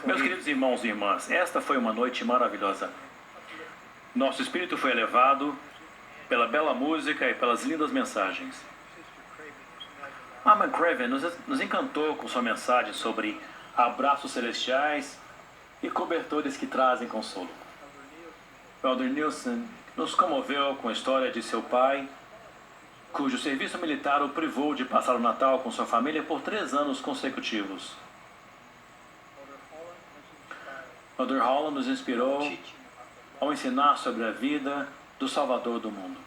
Meus queridos irmãos e irmãs, esta foi uma noite maravilhosa. Nosso espírito foi elevado pela bela música e pelas lindas mensagens. Armand Craven nos encantou com sua mensagem sobre abraços celestiais e cobertores que trazem consolo. Elder Nielsen nos comoveu com a história de seu pai, cujo serviço militar o privou de passar o Natal com sua família por 3 anos consecutivos. Elder Holland nos inspirou ao ensinar sobre a vida do Salvador do mundo.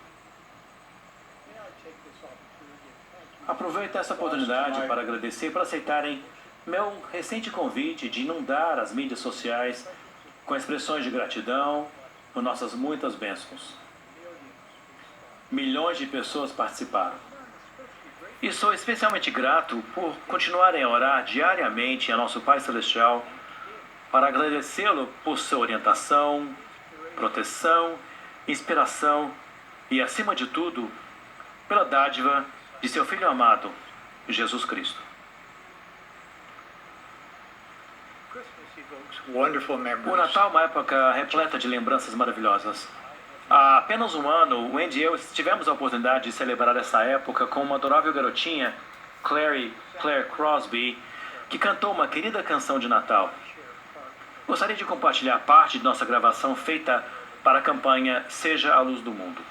Aproveito essa oportunidade para agradecer por aceitarem meu recente convite de inundar as mídias sociais com expressões de gratidão por nossas muitas bênçãos. Milhões de pessoas participaram. E sou especialmente grato por continuarem a orar diariamente a nosso Pai Celestial para agradecê-lo por sua orientação, proteção, inspiração e, acima de tudo, pela dádiva de seu Filho amado, Jesus Cristo. O Natal é uma época repleta de lembranças maravilhosas. Há apenas um ano, o Andy e eu tivemos a oportunidade de celebrar essa época com uma adorável garotinha, Claire Crosby, que cantou uma querida canção de Natal. Gostaria de compartilhar parte de nossa gravação feita para a campanha Seja a Luz do Mundo.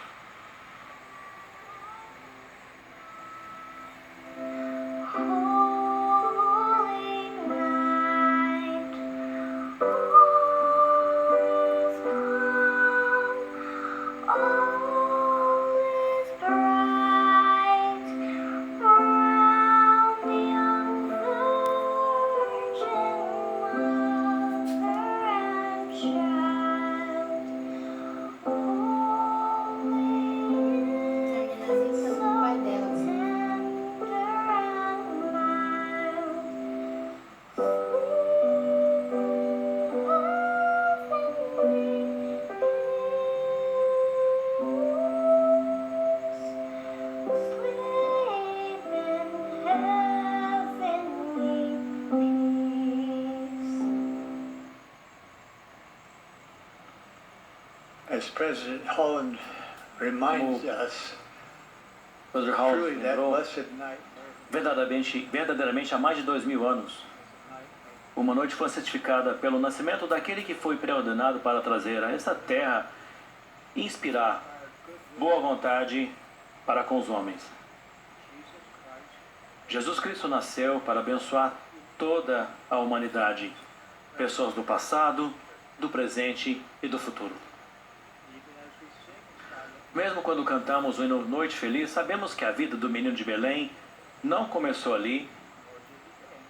As President Holland reminds us, Elder truly Holland that lembrou blessed night, verdadeiramente há mais de 2000 anos. Uma noite foi certificada pelo nascimento daquele que foi pré-ordenado para trazer a esta terra e inspirar boa vontade para com os homens. Jesus Cristo nasceu para abençoar toda a humanidade, pessoas do passado, do presente e do futuro. Mesmo quando cantamos o hino Noite Feliz, sabemos que a vida do menino de Belém não começou ali,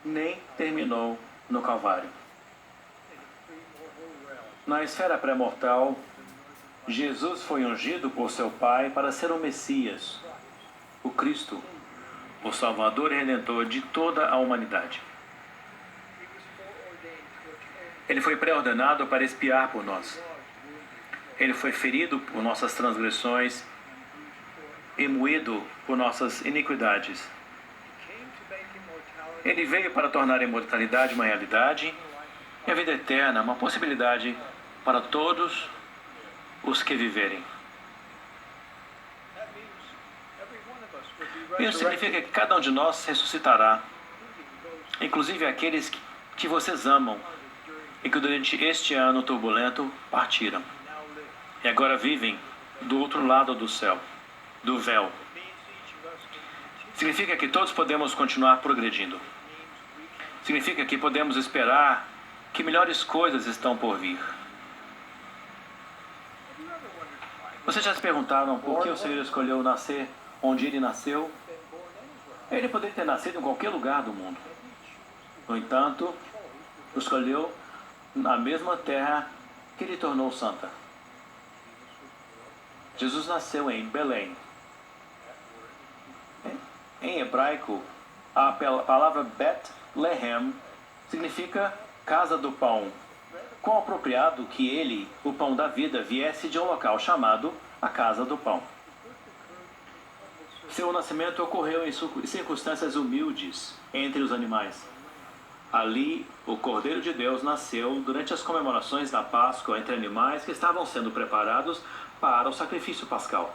nem terminou no Calvário. Na esfera pré-mortal, Jesus foi ungido por seu Pai para ser o Messias, o Cristo, o Salvador e Redentor de toda a humanidade. Ele foi pré-ordenado para expiar por nós. Ele foi ferido por nossas transgressões e moído por nossas iniquidades. Ele veio para tornar a imortalidade uma realidade e a vida eterna uma possibilidade para todos os que viverem. Isso significa que cada um de nós ressuscitará, inclusive aqueles que vocês amam e que durante este ano turbulento partiram. E agora vivem do outro lado do céu, do véu. Significa que todos podemos continuar progredindo. Significa que podemos esperar que melhores coisas estão por vir. Vocês já se perguntaram por que o Senhor escolheu nascer onde Ele nasceu? Ele poderia ter nascido em qualquer lugar do mundo. No entanto, o escolheu na mesma terra que Ele tornou santa. Jesus nasceu em Belém. Em hebraico, a palavra Bet-Lehem significa casa do pão. Quão apropriado que ele, o pão da vida, viesse de um local chamado a casa do pão. Seu nascimento ocorreu em circunstâncias humildes entre os animais. Ali, o Cordeiro de Deus nasceu durante as comemorações da Páscoa entre animais que estavam sendo preparados para o sacrifício pascal.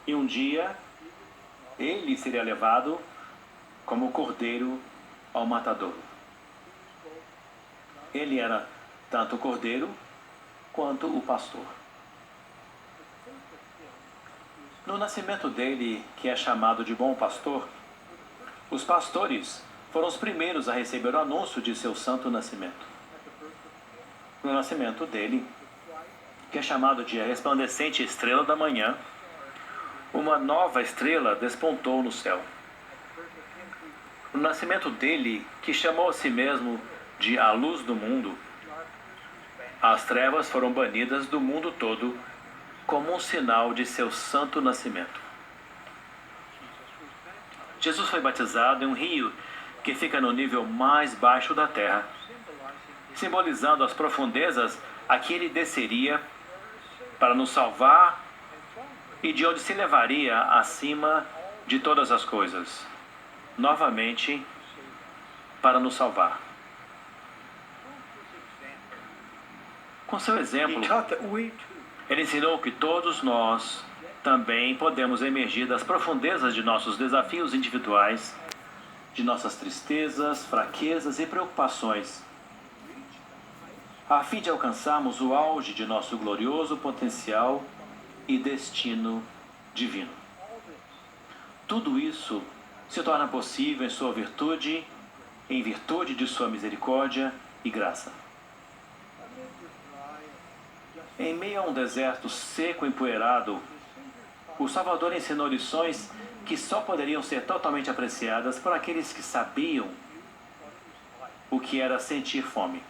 E um dia, ele seria levado como cordeiro ao matadouro. Ele era tanto o cordeiro quanto o pastor. No nascimento dele, que é chamado de bom pastor, os pastores foram os primeiros a receber o anúncio de seu santo nascimento. No nascimento dele, que é chamado de a resplandecente estrela da manhã, uma nova estrela despontou no céu. No nascimento dele, que chamou a si mesmo de a luz do mundo, as trevas foram banidas do mundo todo como um sinal de seu santo nascimento. Jesus foi batizado em um rio que fica no nível mais baixo da terra, simbolizando as profundezas a que ele desceria para nos salvar e de onde se levaria acima de todas as coisas, novamente para nos salvar. Com seu exemplo, He taught that we too ele ensinou que todos nós também podemos emergir das profundezas de nossos desafios individuais, de nossas tristezas, fraquezas e preocupações, a fim de alcançarmos o auge de nosso glorioso potencial e destino divino. Tudo isso se torna possível em sua virtude, em virtude de sua misericórdia e graça. Em meio a um deserto seco e empoeirado, o Salvador ensinou lições que só poderiam ser totalmente apreciadas por aqueles que sabiam o que era sentir fome.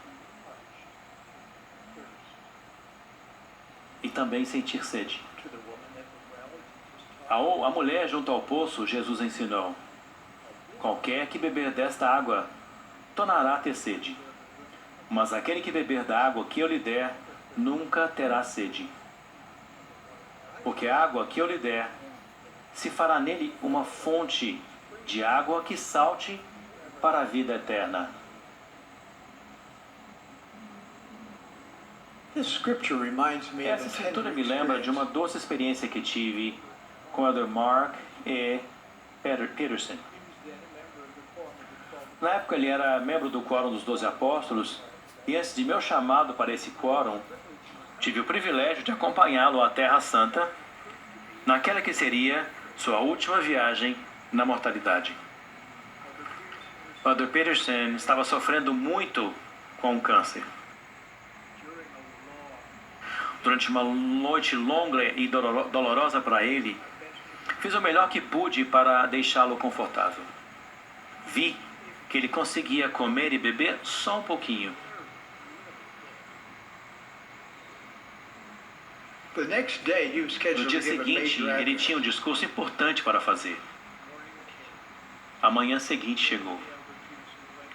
E também sentir sede. to the woman at the well. A mulher junto ao poço, Jesus ensinou: qualquer que beber desta água tornará a ter sede, mas aquele que beber da água que eu lhe der nunca terá sede. Porque a água que eu lhe der se fará nele uma fonte de água que salte para a vida eterna. This scripture reminds me of Essa a escritura tender me lembra de uma experience. doce experiência que tive com o Elder Mark E. Peterson. Na época ele era membro do Quórum dos 12 Apóstolos, e antes de meu chamado para esse quórum, tive o privilégio de acompanhá-lo à Terra Santa, naquela que seria sua última viagem na mortalidade. O Elder Peterson estava sofrendo muito com um câncer. Durante uma noite longa e dolorosa para ele, fiz o melhor que pude para deixá-lo confortável. Vi que ele conseguia comer e beber só um pouquinho. The next day he was No scheduled dia to give a seguinte, major ele address. tinha um discurso importante para fazer. A manhã seguinte chegou.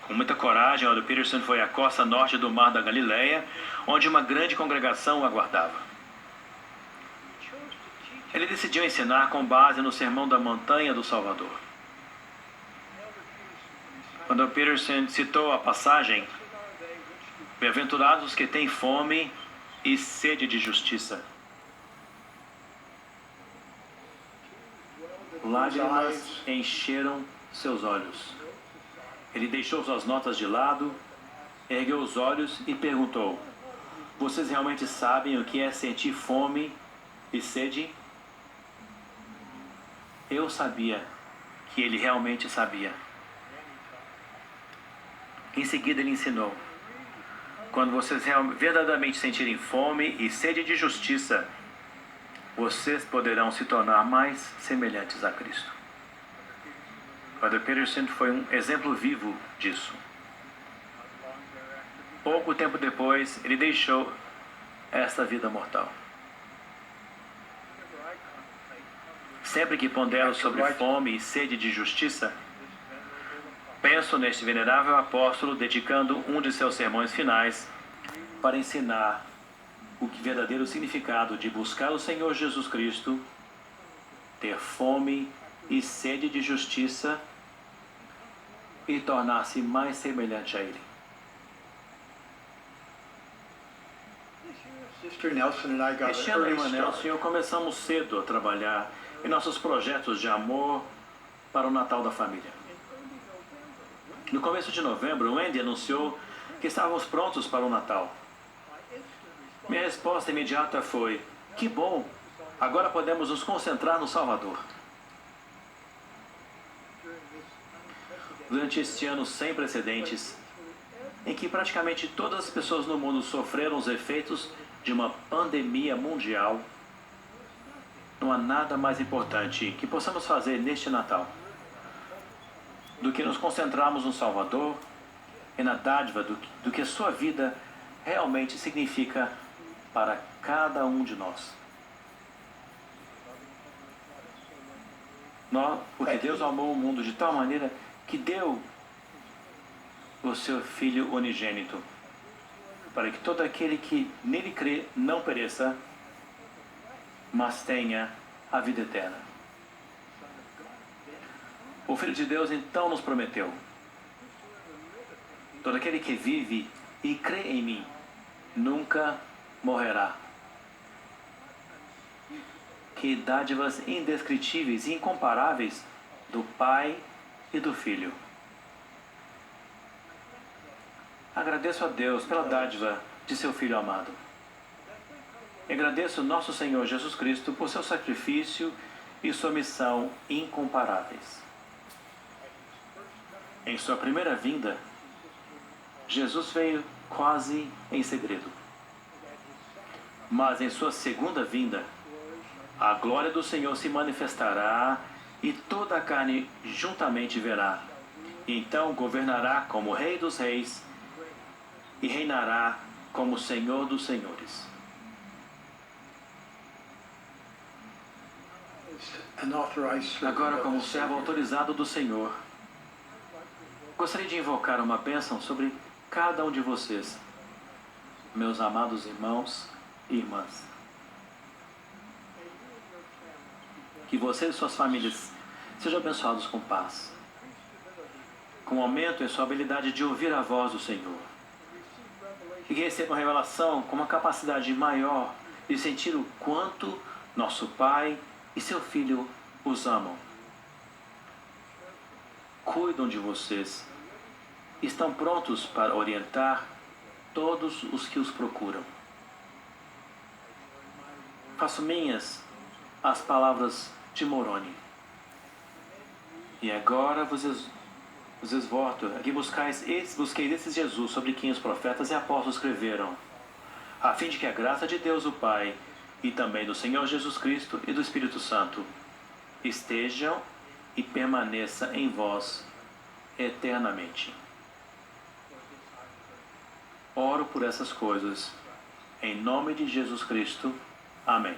Com muita coragem, o Elder Peterson foi à costa norte do Mar da Galileia, onde uma grande congregação o aguardava. Ele decidiu ensinar com base no Sermão da Montanha do Salvador. O Elder Peterson citou a passagem: bem-aventurados os que têm fome e sede de justiça. Lágrimas encheram seus olhos. Ele deixou suas notas de lado, ergueu os olhos e perguntou: vocês realmente sabem o que é sentir fome e sede? Eu sabia que ele realmente sabia. Em seguida ele ensinou: quando vocês verdadeiramente sentirem fome e sede de justiça, vocês poderão se tornar mais semelhantes a Cristo. O Elder Peterson foi um exemplo vivo disso. Pouco tempo depois, ele deixou esta vida mortal. Sempre que pondero sobre fome e sede de justiça, penso neste venerável apóstolo dedicando um de seus sermões finais para ensinar o verdadeiro significado de buscar o Senhor Jesus Cristo, ter fome e sede de justiça e tornar-se mais semelhante a Ele. Sister Nelson and I got Este an ano, early irmã Nelson start. e eu começamos cedo a trabalhar em nossos projetos de amor para o Natal da família. No começo de novembro, o Andy anunciou que estávamos prontos para o Natal. Minha resposta imediata foi: que bom! Agora podemos nos concentrar no Salvador. Durante este ano sem precedentes, em que praticamente todas as pessoas no mundo sofreram os efeitos de uma pandemia mundial, não há nada mais importante que possamos fazer neste Natal do que nos concentrarmos no Salvador e na dádiva do que a sua vida realmente significa para cada um de nós. Porque Deus amou o mundo de tal maneira que deu o seu Filho unigênito, para que todo aquele que nele crê não pereça, mas tenha a vida eterna. O Filho de Deus então nos prometeu: todo aquele que vive e crê em mim nunca morrerá. Que dádivas indescritíveis e incomparáveis do Pai e do Filho. Agradeço a Deus pela dádiva de seu Filho amado. E agradeço nosso Senhor Jesus Cristo por seu sacrifício e sua missão incomparáveis. Em sua primeira vinda, Jesus veio quase em segredo. Mas em sua segunda vinda, a glória do Senhor se manifestará e toda a carne juntamente verá. E então governará como Rei dos Reis e reinará como Senhor dos Senhores. Agora, como servo autorizado do Senhor, gostaria de invocar uma bênção sobre cada um de vocês, meus amados irmãos e irmãs. Que vocês e suas famílias sejam abençoados com paz, com aumento em sua habilidade de ouvir a voz do Senhor, e que recebam revelação com uma capacidade maior de sentir o quanto nosso Pai e seu Filho os amam. Cuidam de vocês, estão prontos para orientar todos os que os procuram. Faço minhas as palavras de Moroni. E agora vos exorto a que busqueis esse Jesus sobre quem os profetas e apóstolos escreveram, a fim de que a graça de Deus o Pai e também do Senhor Jesus Cristo e do Espírito Santo estejam e permaneça em vós eternamente. Oro por essas coisas, em nome de Jesus Cristo. Amém.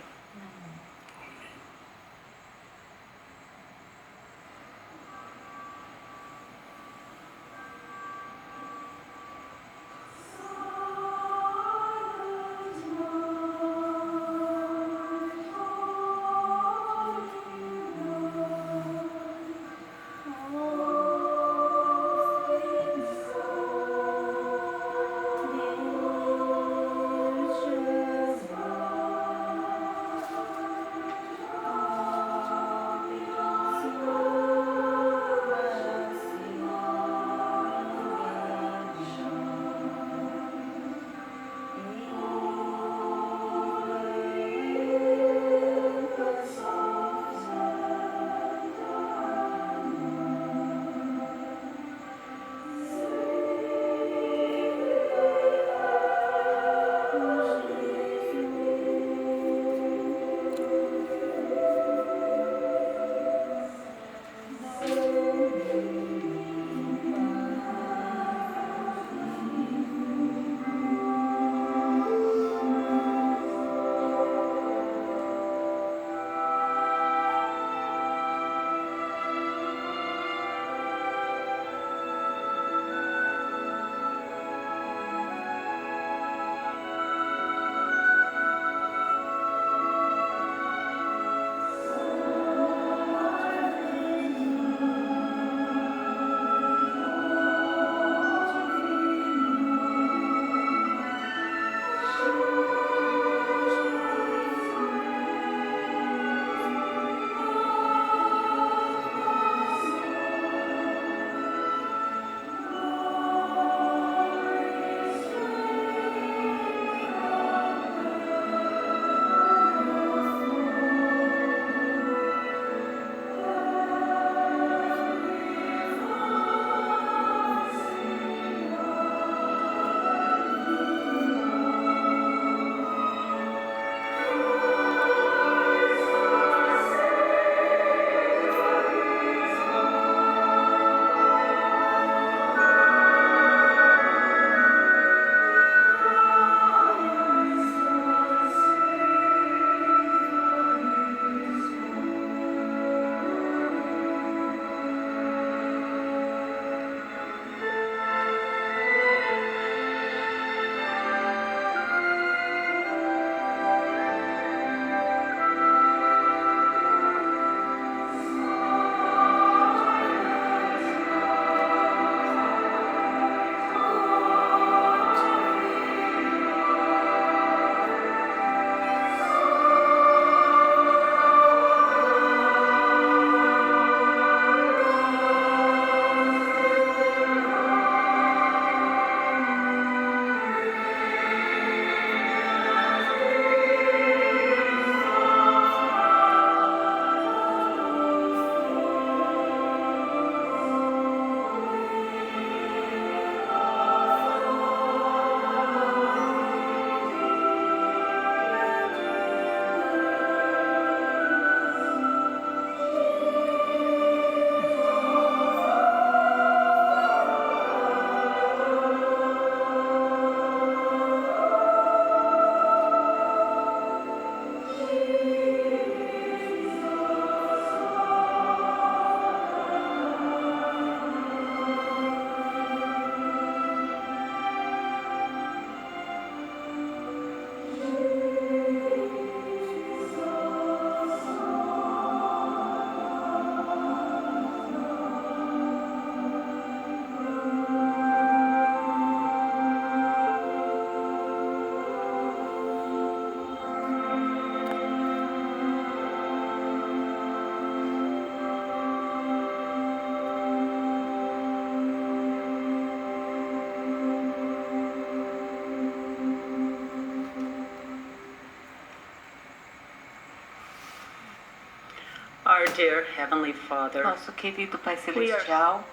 dear Heavenly Father, Nosso querido Pai Celestial,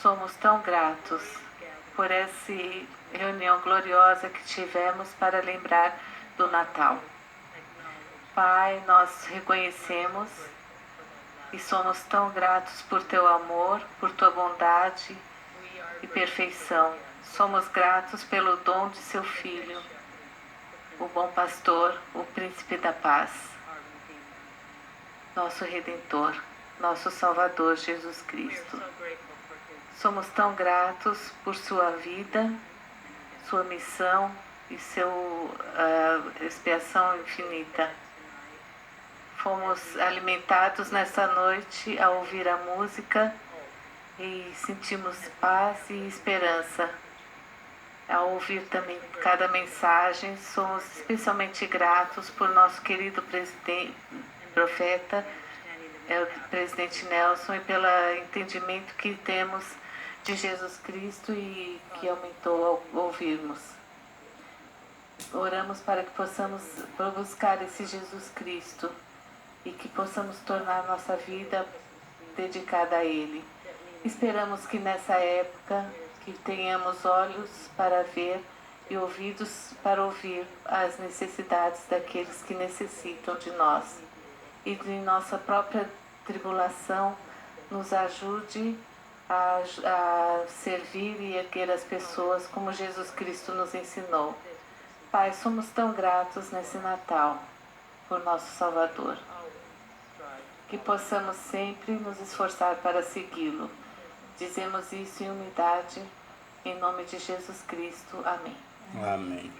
somos tão gratos por essa reunião gloriosa que tivemos para lembrar do Natal. Pai, nós reconhecemos e somos tão gratos por teu amor, por tua bondade e perfeição. Somos gratos pelo dom de seu Filho, o bom pastor, o príncipe da paz, nosso Redentor, nosso Salvador Jesus Cristo. Somos tão gratos por sua vida, sua missão e sua expiação infinita. Fomos alimentados nessa noite ao ouvir a música e sentimos paz e esperança. Ao ouvir também cada mensagem, somos especialmente gratos por nosso querido profeta, o presidente Nelson, e pelo entendimento que temos de Jesus Cristo e que aumentou ao ouvirmos. Oramos para que possamos buscar esse Jesus Cristo e que possamos tornar nossa vida dedicada a Ele. Esperamos que nessa época que tenhamos olhos para ver e ouvidos para ouvir as necessidades daqueles que necessitam de nós. E de nossa própria tribulação nos ajude a servir e erguer as pessoas como Jesus Cristo nos ensinou. Pai, somos tão gratos nesse Natal por nosso Salvador. Que possamos sempre nos esforçar para segui-lo. Dizemos isso em unidade, em nome de Jesus Cristo. Amém. Amém.